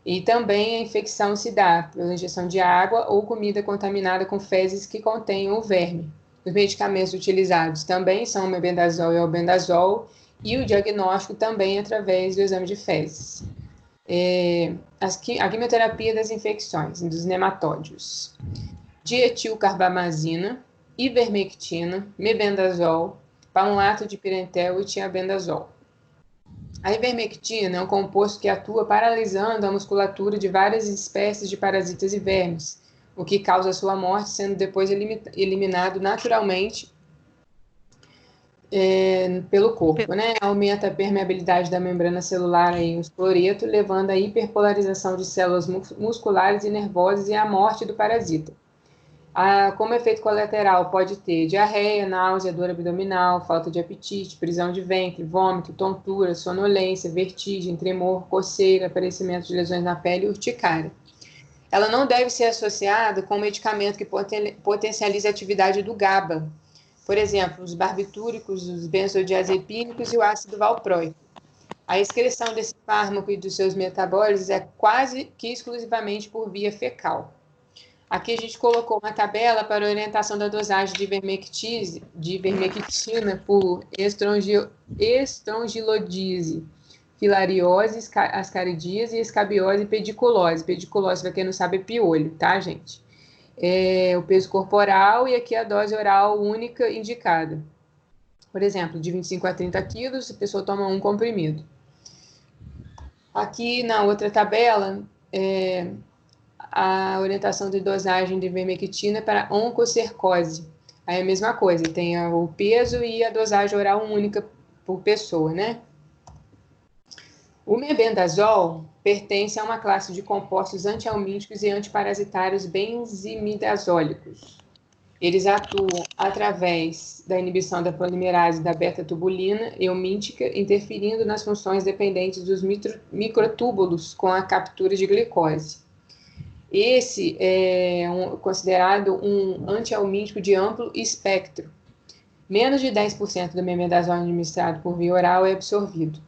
E também a infecção se dá pela injeção de água ou comida contaminada com fezes que contenham o verme. Os medicamentos utilizados também são o mebendazol e o albendazol, e o diagnóstico também através do exame de fezes. A quimioterapia das infecções, dos nematódios. Dietilcarbamazina, ivermectina, mebendazol, palmoato de pirantel e tiabendazol. A ivermectina é um composto que atua paralisando a musculatura de várias espécies de parasitas e vermes, o que causa sua morte, sendo depois eliminado naturalmente pelo corpo, né? Aumenta a permeabilidade da membrana celular em os cloreto, levando à hiperpolarização de células musculares e nervosas e à morte do parasita. Como efeito colateral, pode ter diarreia, náusea, dor abdominal, falta de apetite, prisão de ventre, vômito, tontura, sonolência, vertigem, tremor, coceira, aparecimento de lesões na pele e urticária. Ela não deve ser associada com medicamento que potencialize a atividade do GABA. Por exemplo, os barbitúricos, os benzodiazepínicos e o ácido valproico. A excreção desse fármaco e dos seus metabólitos é quase que exclusivamente por via fecal. Aqui a gente colocou uma tabela para orientação da dosagem de ivermectina por estrongilodíase, filariose, ascaridíase, escabiose e pediculose. Pediculose, para quem não sabe, é piolho, tá, gente? O peso corporal e aqui a dose oral única indicada. Por exemplo, de 25 a 30 quilos, a pessoa toma um comprimido. Aqui na outra tabela, a orientação de dosagem de ivermectina para oncocercose. Aí é a mesma coisa, tem o peso e a dosagem oral única por pessoa, né? O mebendazol pertence a uma classe de compostos antihelmínticos e antiparasitários benzimidazólicos. Eles atuam através da inibição da polimerase da beta-tubulina helmíntica, interferindo nas funções dependentes dos microtúbulos com a captura de glicose. Esse é considerado um antihelmíntico de amplo espectro. Menos de 10% do mebendazol administrado por via oral é absorvido.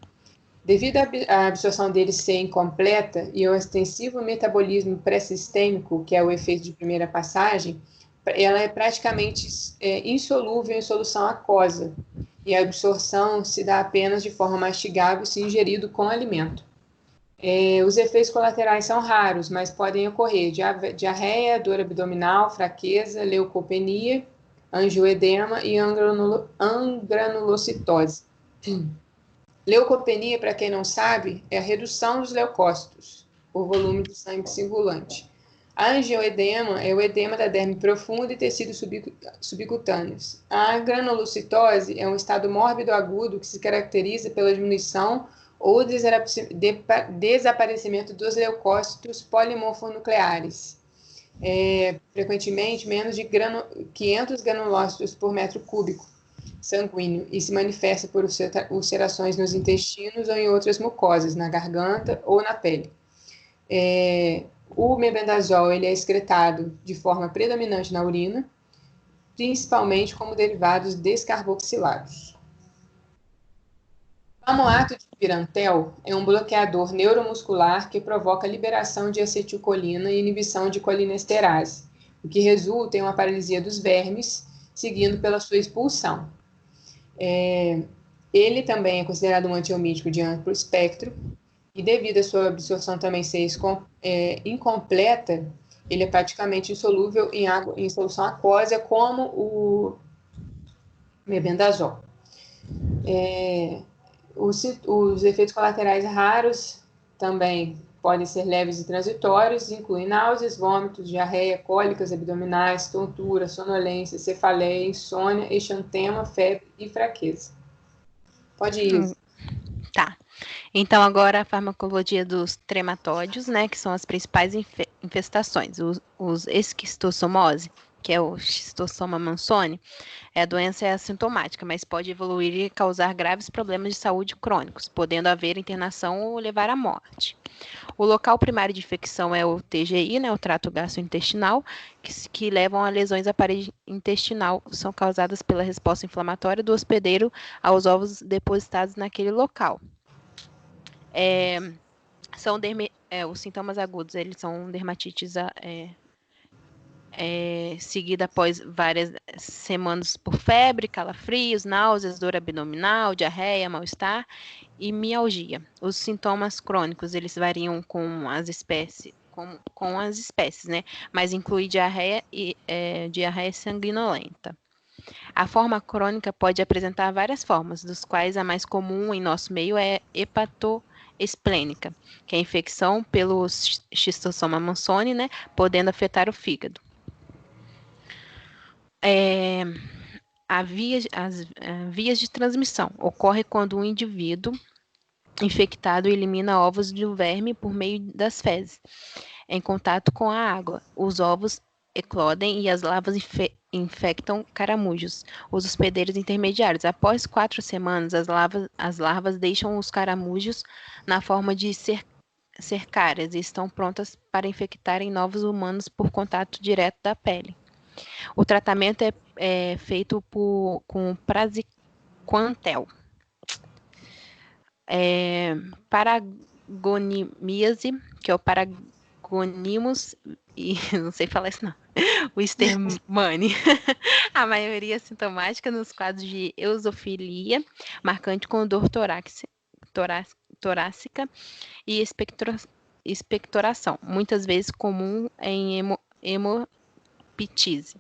Devido à absorção dele ser incompleta e ao extensivo metabolismo pré-sistêmico, que é o efeito de primeira passagem, ela é praticamente insolúvel em solução aquosa, e a absorção se dá apenas de forma mastigável se ingerido com alimento. Os efeitos colaterais são raros, mas podem ocorrer diarreia, dor abdominal, fraqueza, leucopenia, angioedema e angranulocitose. Leucopenia, para quem não sabe, é a redução dos leucócitos, por volume de sangue circulante. A angioedema é o edema da derme profunda e tecidos subcutâneos. A granulocitose é um estado mórbido agudo que se caracteriza pela diminuição ou desaparecimento dos leucócitos polimorfonucleares. Frequentemente menos de 500 granulócitos por metro cúbico sanguíneo, e se manifesta por ulcerações nos intestinos ou em outras mucosas, na garganta ou na pele. O mebendazol ele é excretado de forma predominante na urina, principalmente como derivados descarboxilados. O palmoato de pirantel é um bloqueador neuromuscular que provoca liberação de acetilcolina e inibição de colinesterase, o que resulta em uma paralisia dos vermes, seguindo pela sua expulsão. Ele também é considerado um antiomítico de amplo espectro, e devido à sua absorção também ser incompleta, ele é praticamente insolúvel em solução aquosa, como o mebendazol. Os efeitos colaterais raros também podem ser leves e transitórios, incluem náuseas, vômitos, diarreia, cólicas abdominais, tontura, sonolência, cefaleia, insônia, exantema, febre e fraqueza. Pode ir. Tá. Então, agora a farmacologia dos trematóides, né, que são as principais infestações. Os esquistossomose, que é o Schistosoma mansoni, a doença é assintomática, mas pode evoluir e causar graves problemas de saúde crônicos, podendo haver internação ou levar à morte. O local primário de infecção é o TGI, né, o trato gastrointestinal, que levam a lesões à parede intestinal, são causadas pela resposta inflamatória do hospedeiro aos ovos depositados naquele local. Os sintomas agudos, eles são dermatites seguida após várias semanas por febre, calafrios, náuseas, dor abdominal, diarreia, mal-estar e mialgia. Os sintomas crônicos, eles variam com as espécies, né? Mas inclui diarreia e diarreia sanguinolenta. A forma crônica pode apresentar várias formas, dos quais a mais comum em nosso meio é hepatoesplênica, que é a infecção pelo Schistosoma mansoni, né? Podendo afetar o fígado. As vias de transmissão ocorre quando um indivíduo infectado elimina ovos de um verme por meio das fezes. Em contato com a água, os ovos eclodem e as larvas infectam caramujos, os hospedeiros intermediários. Após 4 semanas, as larvas deixam os caramujos na forma de cercárias e estão prontas para infectarem novos humanos por contato direto da pele. O tratamento é feito com praziquantel. Paragonimíase, que é o Paragonimus, e não sei falar isso não, o Stermani. A maioria sintomática nos quadros de eosofilia, marcante com dor torácica e expectoração, muitas vezes comum em hemoptise,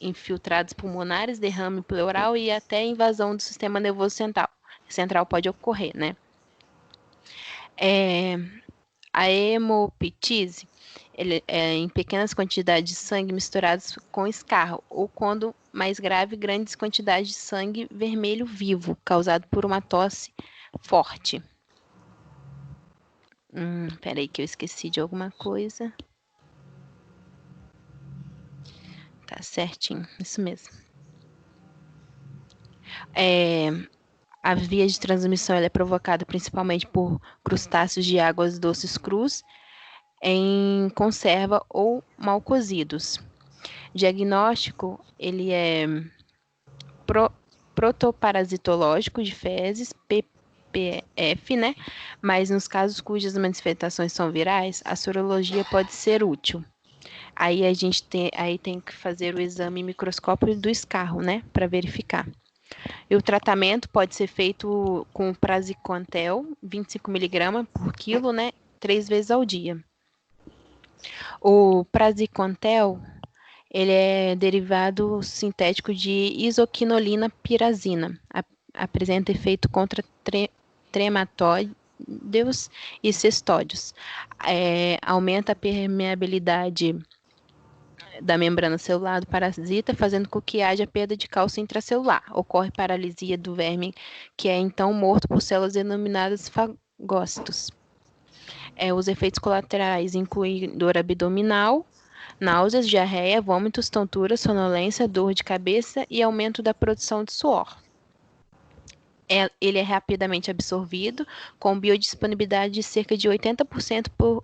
infiltrados pulmonares, derrame pleural e até invasão do sistema nervoso central pode ocorrer, né? A hemoptise em pequenas quantidades de sangue misturadas com escarro, ou quando mais grave, grandes quantidades de sangue vermelho vivo, causado por uma tosse forte. Peraí que eu esqueci de alguma coisa. Tá certinho, isso mesmo. A via de transmissão ela é provocada principalmente por crustáceos de águas doces crus em conserva ou mal cozidos. Diagnóstico, ele é protoparasitológico de fezes, PPF, né? Mas nos casos cujas manifestações são virais, a sorologia pode ser útil. Aí a gente tem que fazer o exame microscópio do escarro, né? Para verificar. E o tratamento pode ser feito com praziquantel, 25 mg por quilo, né? 3 vezes ao dia. O praziquantel, ele é derivado sintético de isoquinolina pirazina. Apresenta efeito contra trematóideos e cestódios. Aumenta a permeabilidade da membrana celular do parasita, fazendo com que haja perda de cálcio intracelular. Ocorre paralisia do verme, que é então morto por células denominadas fagócitos. Os efeitos colaterais incluem dor abdominal, náuseas, diarreia, vômitos, tontura, sonolência, dor de cabeça e aumento da produção de suor. Ele é rapidamente absorvido, com biodisponibilidade de cerca de 80%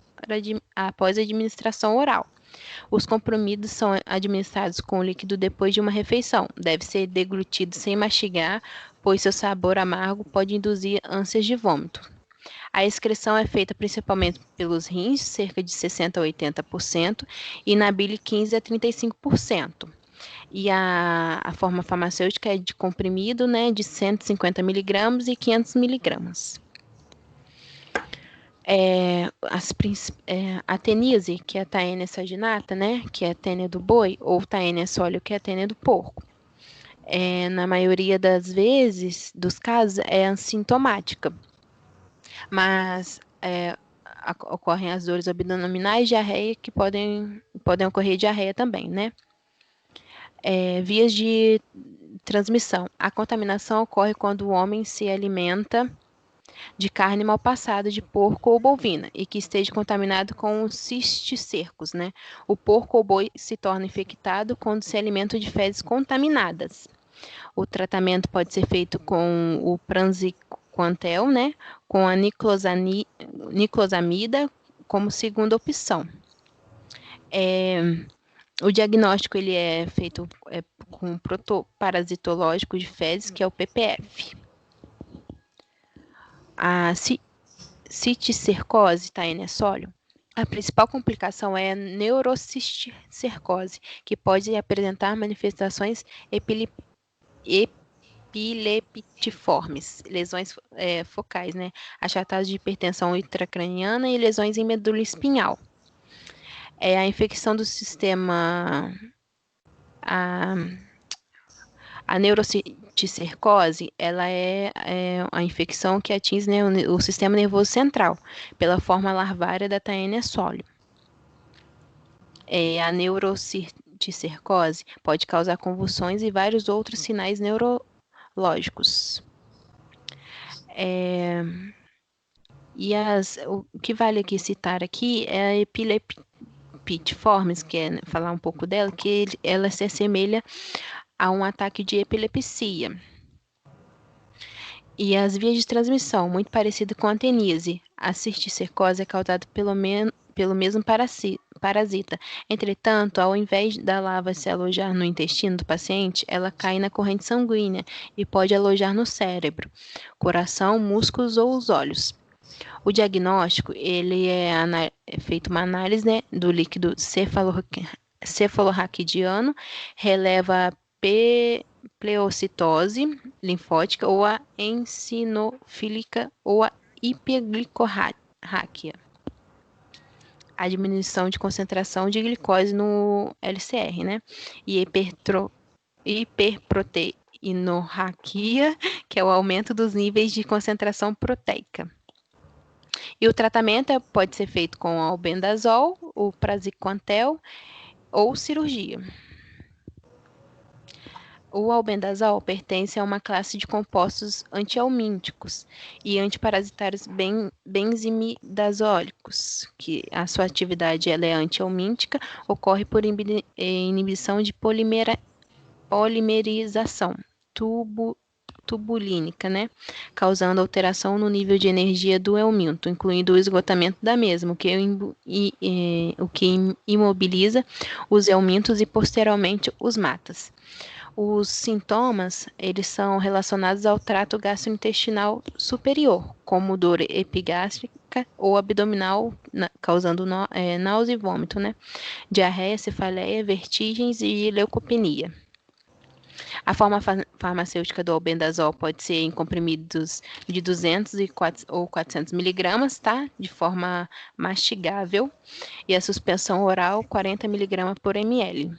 após a administração oral. Os comprimidos são administrados com o líquido depois de uma refeição. Deve ser deglutido sem mastigar, pois seu sabor amargo pode induzir ânsias de vômito. A excreção é feita principalmente pelos rins, cerca de 60% a 80%, e na bile 15% a 35%. E a forma farmacêutica é de comprimido, né, de 150 miligramas e 500 miligramas. A teníase, que é a Taenia saginata, né, que é a tênia do boi, ou Taenia sóleo, que é a tênia do porco. Na maioria das vezes, dos casos, é assintomática, mas ocorrem as dores abdominais, diarreia, que podem ocorrer diarreia também, né? Vias de transmissão. A contaminação ocorre quando o homem se alimenta de carne mal passada de porco ou bovina e que esteja contaminado com os cisticercos, né? O porco ou boi se torna infectado quando se alimenta de fezes contaminadas. O tratamento pode ser feito com o praziquantel, né? Com a niclosamida como segunda opção. O diagnóstico ele é feito com protoparasitológico de fezes, que é o PPF. A cisticercose, Taenia sóleo, a principal complicação é a neurocisticercose, que pode apresentar manifestações epileptiformes, lesões focais, né? Achatados de hipertensão intracraniana e lesões em medula espinhal. A infecção do sistema... A neurocisticercose, ela é a infecção que atinge, né, o sistema nervoso central, pela forma larvária da Taenia sóleo. A neurocisticercose pode causar convulsões e vários outros sinais neurológicos. O que vale aqui citar aqui é a epileptiformes, que é falar um pouco dela, que ela se assemelha a um ataque de epilepsia. E as vias de transmissão, muito parecido com a teníase. A cisticercose é causada pelo mesmo parasita. Entretanto, ao invés da larva se alojar no intestino do paciente, ela cai na corrente sanguínea e pode alojar no cérebro, coração, músculos ou os olhos. O diagnóstico, ele é feito uma análise, né, do líquido cefalorraquidiano, releva a pleocitose linfótica ou a eosinofílica ou a hiperglicorráquia. A diminuição de concentração de glicose no LCR, né? E hiperproteinorraquia, que é o aumento dos níveis de concentração proteica. E o tratamento pode ser feito com albendazol, o praziquantel ou cirurgia. O albendazol pertence a uma classe de compostos antihelmínticos e antiparasitários benzimidazólicos, que a sua atividade ela é antihelmíntica, ocorre por inibição de polimerização tubulínica, né? Causando alteração no nível de energia do helminto, incluindo o esgotamento da mesma, o que imobiliza os helmintos e posteriormente os matas. Os sintomas, eles são relacionados ao trato gastrointestinal superior, como dor epigástrica ou abdominal, causando náusea e vômito, né? Diarreia, cefaleia, vertigens e leucopenia. A forma farmacêutica do albendazol pode ser em comprimidos de 200 ou 400 miligramas, tá? De forma mastigável. E a suspensão oral, 40 miligramas por ml.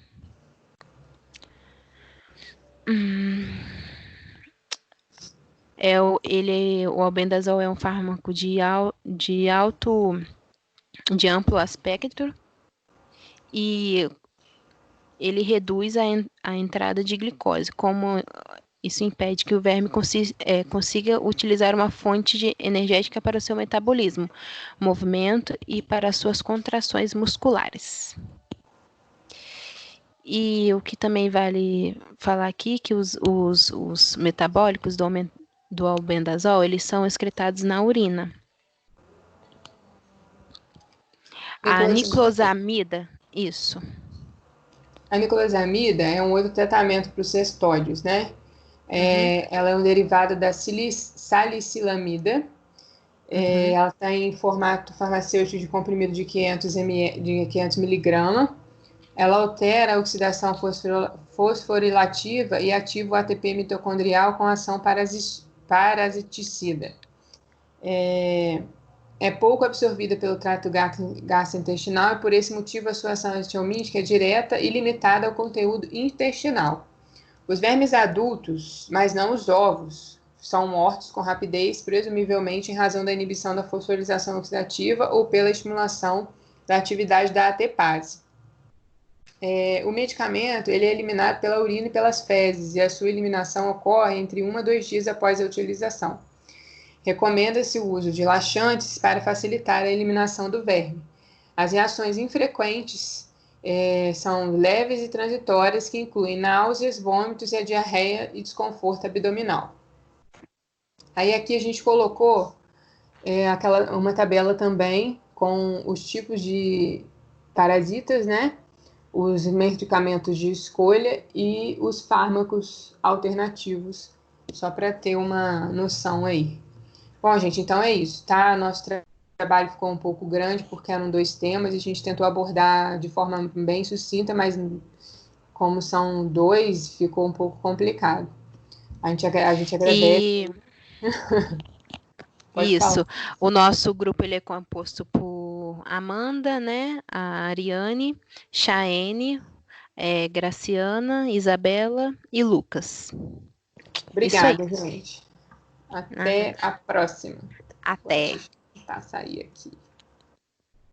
O albendazol é um fármaco de amplo espectro e ele reduz a entrada de glicose, como isso impede que o verme consiga utilizar uma fonte energética para o seu metabolismo, movimento e para suas contrações musculares. E o que também vale falar aqui, que os metabólicos do albendazol, eles são excretados na urina. A niclosamida, isso. A niclosamida é um outro tratamento para os cestódios, né? Ela é um derivado da salicilamida. Ela está em formato farmacêutico de comprimido de 500 miligramas. Ela altera a oxidação fosforilativa e ativa o ATP mitocondrial com ação parasiticida. É pouco absorvida pelo trato gastrointestinal e, por esse motivo, a sua ação antihelmíntica é direta e limitada ao conteúdo intestinal. Os vermes adultos, mas não os ovos, são mortos com rapidez, presumivelmente em razão da inibição da fosforilação oxidativa ou pela estimulação da atividade da ATPase. O medicamento ele é eliminado pela urina e pelas fezes, e a sua eliminação ocorre entre 1 a 2 dias após a utilização. Recomenda-se o uso de laxantes para facilitar a eliminação do verme. As reações infrequentes são leves e transitórias, que incluem náuseas, vômitos e a diarreia e desconforto abdominal. Aí aqui a gente colocou uma tabela também com os tipos de parasitas, né? Os medicamentos de escolha e os fármacos alternativos, só para ter uma noção aí. Bom, gente, então é isso, tá? Nosso trabalho ficou um pouco grande porque eram 2 temas e a gente tentou abordar de forma bem sucinta, mas como são 2, ficou um pouco complicado. A gente agradece. Isso. O nosso grupo ele é composto por Amanda, né? A Ariane, Chaene, Graciana, Isabela e Lucas. Obrigada, gente. Até a próxima. Até. Vou tentar sair aqui.